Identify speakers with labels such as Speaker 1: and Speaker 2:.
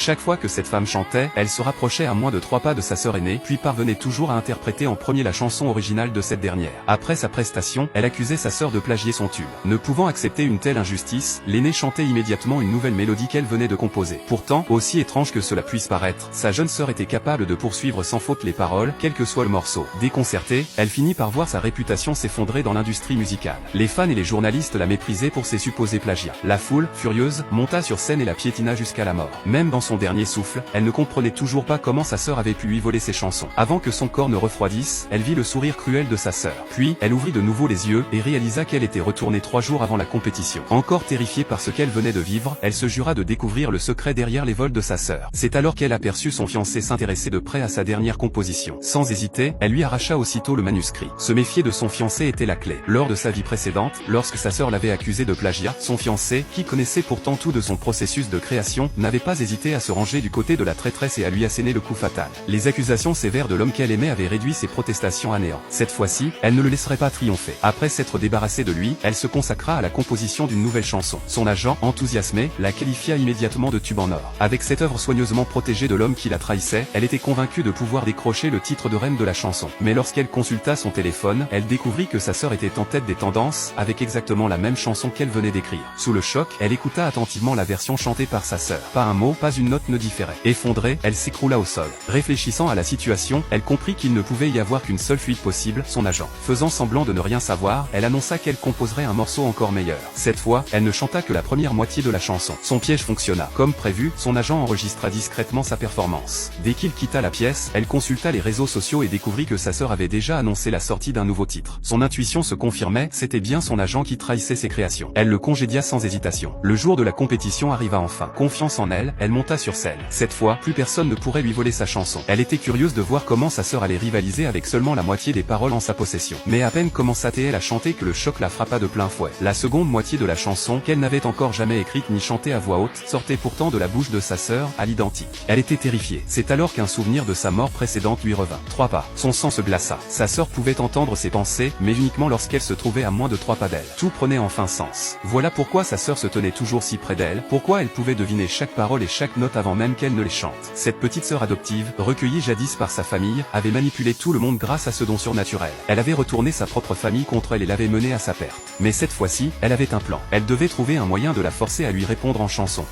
Speaker 1: Chaque fois que cette femme chantait, elle se rapprochait à moins de 3 pas de sa sœur aînée, puis parvenait toujours à interpréter en premier la chanson originale de cette dernière. Après sa prestation, elle accusait sa sœur de plagier son tube. Ne pouvant accepter une telle injustice, l'aînée chantait immédiatement une nouvelle mélodie qu'elle venait de composer. Pourtant, aussi étrange que cela puisse paraître, sa jeune sœur était capable de poursuivre sans faute les paroles, quel que soit le morceau. Déconcertée, elle finit par voir sa réputation s'effondrer dans l'industrie musicale. Les fans et les journalistes la méprisaient pour ses supposés plagiats. La foule, furieuse, monta sur scène et la piétina jusqu'à la mort. Même dans son dernier souffle, elle ne comprenait toujours pas comment sa sœur avait pu lui voler ses chansons. Avant que son corps ne refroidisse, elle vit le sourire cruel de sa sœur. Puis, elle ouvrit de nouveau les yeux et réalisa qu'elle était retournée 3 jours avant la compétition. Encore terrifiée par ce qu'elle venait de vivre, elle se jura de découvrir le secret derrière les vols de sa sœur. C'est alors qu'elle aperçut son fiancé s'intéresser de près à sa dernière composition. Sans hésiter, elle lui arracha aussitôt le manuscrit. Se méfier de son fiancé était la clé. Lors de sa vie précédente, lorsque sa sœur l'avait accusé de plagiat, son fiancé, qui connaissait pourtant tout de son processus de création, n'avait pas hésité à se ranger du côté de la traîtresse et à lui asséner le coup fatal. Les accusations sévères de l'homme qu'elle aimait avaient réduit ses protestations à néant. Cette fois-ci, elle ne le laisserait pas triompher. Après s'être débarrassée de lui, elle se consacra à la composition d'une nouvelle chanson. Son agent, enthousiasmé, la qualifia immédiatement de tube en or. Avec cette œuvre soigneusement protégée de l'homme qui la trahissait, elle était convaincue de pouvoir décrocher le titre de reine de la chanson. Mais lorsqu'elle consulta son téléphone, elle découvrit que sa sœur était en tête des tendances, avec exactement la même chanson qu'elle venait d'écrire. Sous le choc, elle écouta attentivement la version chantée par sa sœur. Pas un mot, pas une note ne différait. Effondrée, elle s'écroula au sol. Réfléchissant à la situation, elle comprit qu'il ne pouvait y avoir qu'une seule fuite possible, son agent. Faisant semblant de ne rien savoir, elle annonça qu'elle composerait un morceau encore meilleur. Cette fois, elle ne chanta que la première moitié de la chanson. Son piège fonctionna. Comme prévu, son agent enregistra discrètement sa performance. Dès qu'il quitta la pièce, elle consulta les réseaux sociaux et découvrit que sa sœur avait déjà annoncé la sortie d'un nouveau titre. Son intuition se confirmait, c'était bien son agent qui trahissait ses créations. Elle le congédia sans hésitation. Le jour de la compétition arriva enfin. Confiance en elle, elle monta sur scène. Cette fois, plus personne ne pourrait lui voler sa chanson. Elle était curieuse de voir comment sa sœur allait rivaliser avec seulement la moitié des paroles en sa possession. Mais à peine commença-t-elle à chanter que le choc la frappa de plein fouet. La seconde moitié de la chanson, qu'elle n'avait encore jamais écrite ni chantée à voix haute, sortait pourtant de la bouche de sa sœur, à l'identique. Elle était terrifiée. C'est alors qu'un souvenir de sa mort précédente lui revint. 3 pas. Son sang se glaça. Sa sœur pouvait entendre ses pensées, mais uniquement lorsqu'elle se trouvait à moins de 3 pas d'elle. Tout prenait enfin sens. Voilà pourquoi sa sœur se tenait toujours si près d'elle, pourquoi elle pouvait deviner chaque parole et chaque note avant même qu'elle ne les chante. Cette petite sœur adoptive, recueillie jadis par sa famille, avait manipulé tout le monde grâce à ce don surnaturel. Elle avait retourné sa propre famille contre elle et l'avait menée à sa perte. Mais cette fois-ci, elle avait un plan. Elle devait trouver un moyen de la forcer à lui répondre en chanson.